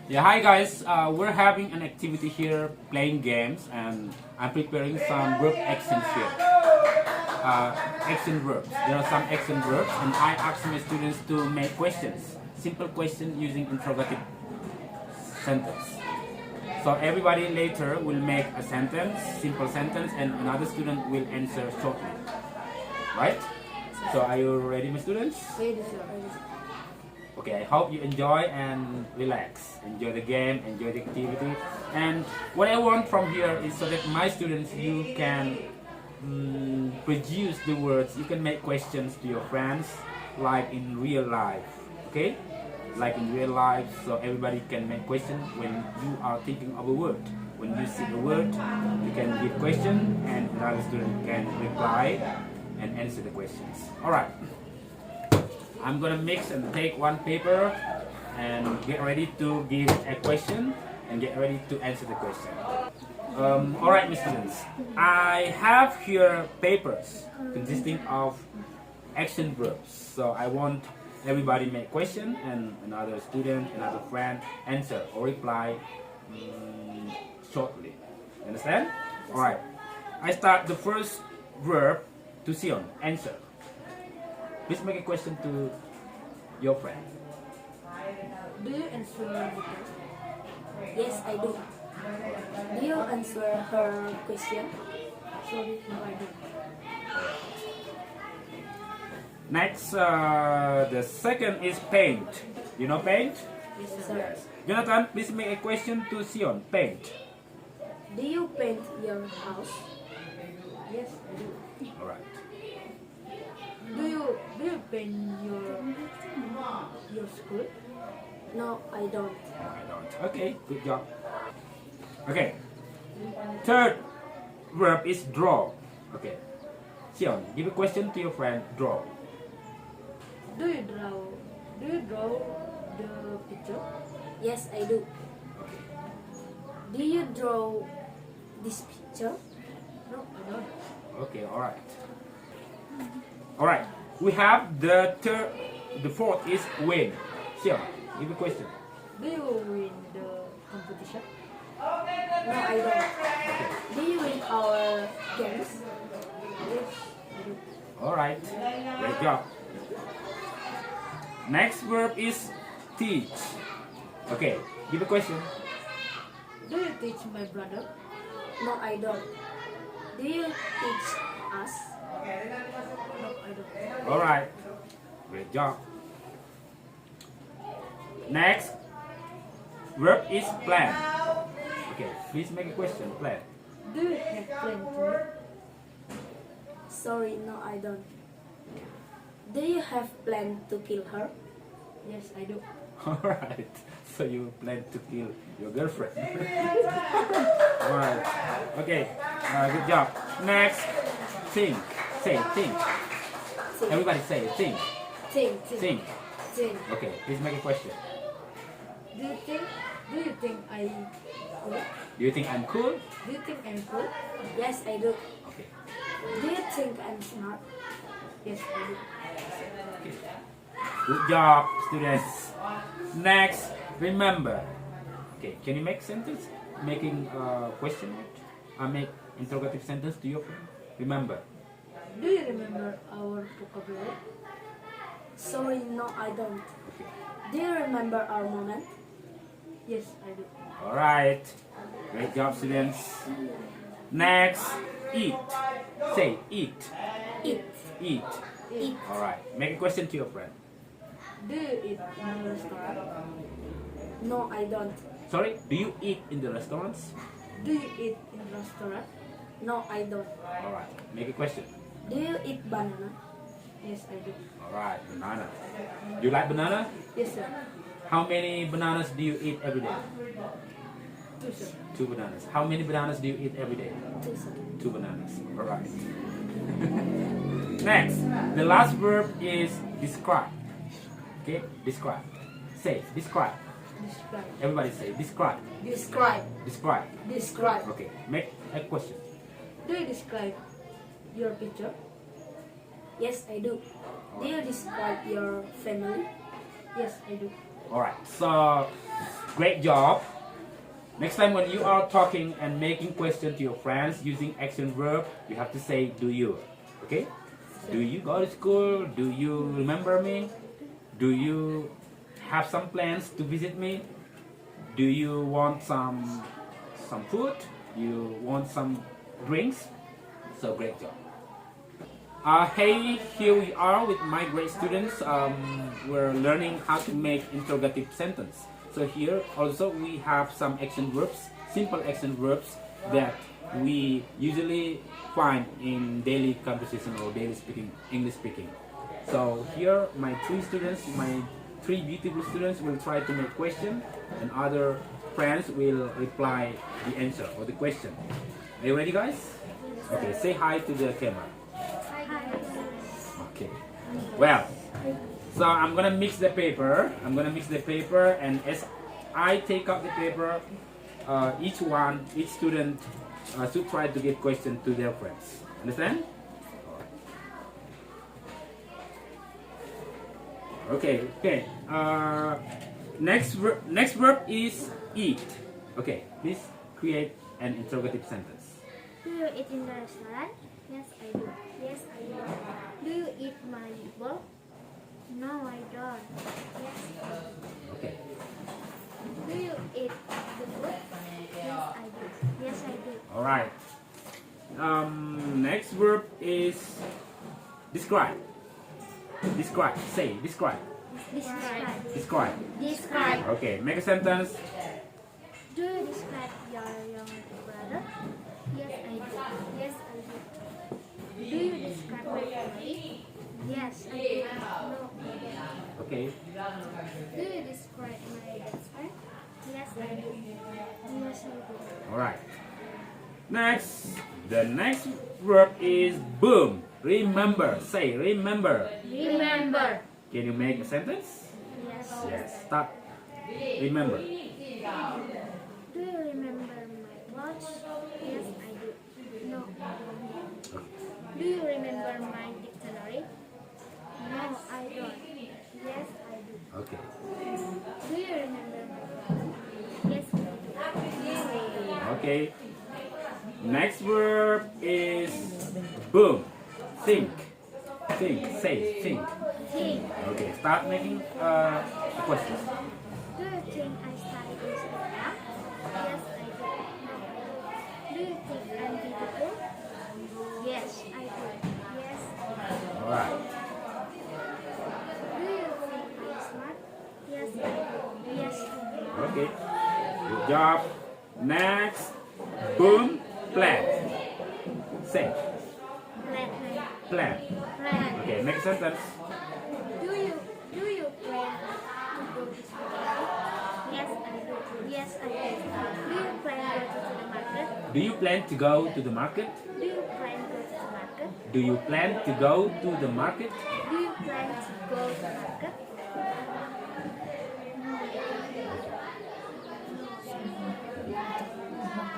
Yeah, hi guys. We're having an activity here, playing games, and I'm preparing some verb actions here. Action verbs. There are some action verbs, and I ask my students to make questions, simple question using interrogative sentence. So everybody later will make a sentence, simple sentence, and another student will answer shortly. Right? So are you ready, my students? Ready, sir. Ready, sir. Okay, I hope you enjoy and relax. Enjoy the game, enjoy the activity. And what I want from here is so that my students, you can produce the words, you can make questions to your friends like in real life. Okay? Like in real life, so everybody can make questions when you are thinking of a word. When you see a word, you can give question and another student can reply and answer the questions. Alright. I'm gonna mix and take one paper and get ready to give a question and get ready to answer the question. Alright, my students, I have here papers consisting of action verbs. So I want everybody make question and another student, another friend answer or reply shortly. Understand? Alright. I start the first verb to Sion, answer. Please make a question to your friend. Do you answer the question? Yes, I do. Do you answer her question? Sorry, no, I don't. Next, the second is paint. You know paint? Yes, Yes, sir. sir. Yes. Jonathan, please make a question to Sion. Paint. Do you paint your house? Yes, I do. Alright. Do you paint your school? No, I don't. I don't. Okay, good job. Okay. Third verb is draw. Okay. Sion, give a question to your friend. Draw. Do you draw the picture? Yes, I do. Do you draw this picture? No, I don't. Okay, alright. Alright. We have the third, the fourth is win. Sion, give a question. Do you win the competition? No, I don't. Okay. Do you win our games? Yes, I do. Alright. Great job. Next verb is teach. Okay, give a question. Do you teach my brother? No, I don't. Do you teach us? No, I don't. Alright. Great job. Next verb is plan. Okay, please make a question. Plan. Do you have plan to? Sorry, no, I don't. Do you have plan to kill her? Yes, I do. Alright. So you plan to kill your girlfriend. Alright. Okay. Good job. Next, think. Say think. Think. Everybody say think. Think. Think. Think. Okay, please make a question. Do you think I cool? Do you think I'm cool? Do you think I'm cool? Yes, I do. Okay. Do you think I'm smart? Yes, I do. Okay. Good job, students. Next, remember. Okay, can you make sentence? Making a question word? Make interrogative sentence to your friend. Remember. Do you remember our vocabulary? Sorry, no, I don't. Okay. Do you remember our moment? Yes, I do. Alright. Great job, students. Next, eat. Say eat. Eat. Eat. Eat. Alright. Make a question to your friend. Do you eat in a restaurant? No, I don't. Sorry, do you eat in the restaurants? Do you eat in a restaurant? No, I don't. Alright. Make a question. Do you eat banana? Yes, I do. Alright, banana. Do you like banana? Yes, sir. How many bananas do you eat every day? Two, sir. 2 bananas. How many bananas do you eat every day? Two, sir. 2 bananas. Alright. Next, the last verb is describe. Okay, describe. Say, describe. Describe. Everybody say, describe. Describe. Describe. Describe. Okay, make a question. Do you describe your picture? Yes, I do. Do you describe your family? Yes, I do. Alright, so great job. Next time when you are talking and making questions to your friends using action verb, you have to say do you. Okay? Do you go to school? Do you remember me? Do you have some plans to visit me? Do you want some food? You want some drinks? So great job. Hey, here we are with my great students. We're learning how to make interrogative sentence. So here also we have some action verbs, simple action verbs that we usually find in daily conversation or daily speaking, English speaking. So here my three beautiful students will try to make question, and other friends will reply the answer or the question. Are you ready, guys? Okay, say hi to the camera. Okay. Well, so I'm gonna mix the paper. And as I take out the paper, each student should try to give question to their friends. Understand? Okay. Next verb is eat. Okay, please create an interrogative sentence. Do you eat in the restaurant? Yes, I do. Yes, I do. Do you eat my bowl? No, I don't. Yes, I do. Okay. Do you eat the food? Yes, I do. Yes, I do. All right. Next verb is describe. Describe. Say describe. Describe. Describe. Describe. Okay. Make a sentence. Do you describe your younger brother? Yes, I do. Yes, I do. Do you describe my family? Yes, I do. No, I don't. Okay. Do you describe my best friend? Yes, I do. Yes, I do. All right. Next, the next verb is boom. Remember. Say remember. Remember. Can you make a sentence? Yes. Yes. Start. Remember. Do you remember my watch? Yes, I do. No, I don't. Do you remember my dictionary? No, I don't. Yes, I do. Okay. Do you remember my phone? Yes, I do. Okay. Next verb is boom. Think. Think. Say think. Think. Okay. Start making a question. Do you think I study in Sudan? Yes, I do. No, I don't. Do you think I'm beautiful? Yes, I do. Yes, I do. All right. Do you think I'm smart? Yes, I do. Yes, I do. Okay. Good job. Next. Boom. Plan. Say. Plan. Plan. Plan. Okay. Make a sentence. Do you plan to go to school? Yes, I do. Yes, I do. Do you plan to go to the market? Do you plan to go to the market? Do you plan to go to the market? Do you plan to go to the market? Do you plan to go to the market?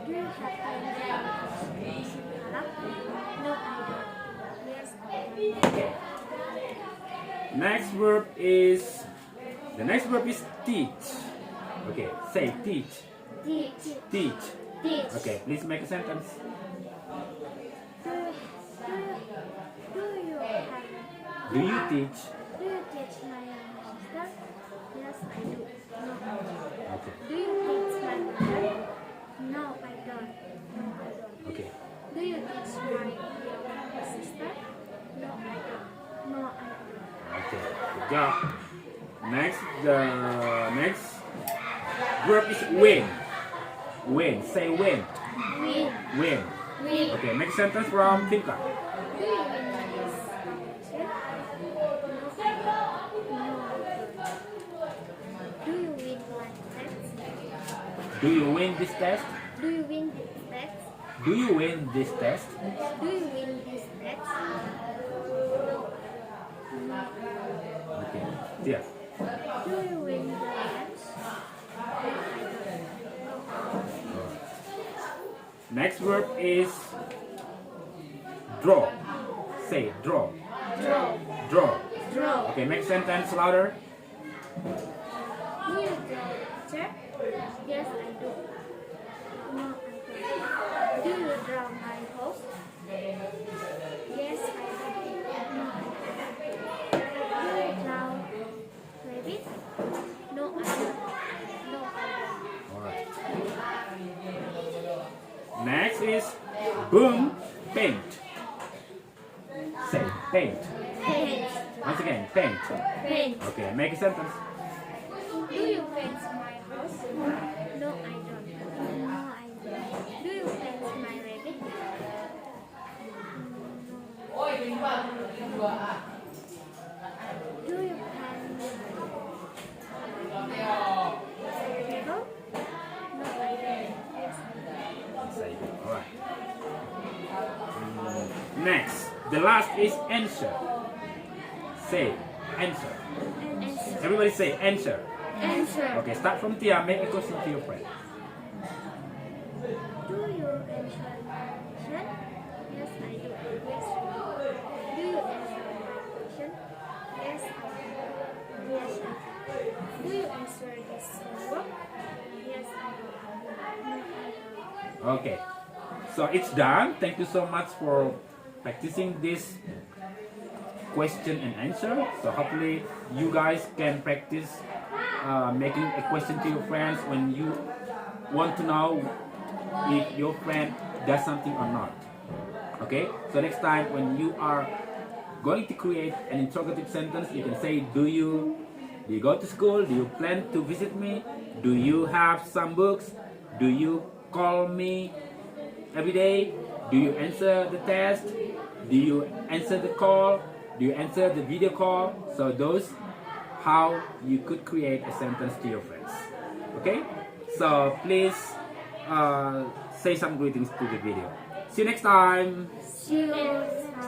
Do you have plans to Arab? No, I don't. Yes, I do. Next verb is teach. Okay, say teach. Teach. Teach. Teach. Okay, please make a sentence. Do you Do you teach? Do you teach my younger sister? Yes, I do. No. Okay. Do you teach my mother? No, I don't. No, I don't. Okay. Do you teach my younger sister? No, I don't. No, I don't. Okay. Good job. Next, the next verb is win. Win. Say win. Win. Win. Win. Okay. Make a sentence from Tinka. Do you win this? Do you win this test? Do you win this test? Do you win this test? Do you win this test? Okay. Yeah. Do you win the match? Next verb is draw. Say draw. Draw. Draw. draw. Okay, make sentence louder. Do you draw picture? Yes, I do. No, I don't. Do you draw my house? Yes, I do. No, I don't. Do you draw rabbit? No, I don't. No, I don't. Alright. Next is boom, paint. Say paint. Paint. Once again, paint. Paint. Okay, make a sentence. Do you paint my house? No, I don't. No, I don't. Do you paint my rabbit? No. Do you paint table? No, I don't. Yes, I Say alright. Next, the last is answer. Say answer. do. Answer. Everybody say answer. Answer. Okay, start from Tia. Make a question to your friend. Do you answer my question? Yes, I do. Yes, I do. Do you answer my question? Yes, I do. Yes, I do. Do you answer this homework? Yes, I do. No, I don't. Okay, so it's done. Thank you so much for practicing this question and answer. So hopefully you guys can practice making a question to your friends when you want to know if your friend does something or not. Okay, so next time when you are going to create an interrogative sentence, you can say, do you go to school? Do you plan to visit me? Do you have some books? Do you call me every day? Do you answer the test? Do you answer the call? Do you answer the video call? So those how you could create a sentence to your friends. Okay, so please say some greetings to the video. See you next time. See you.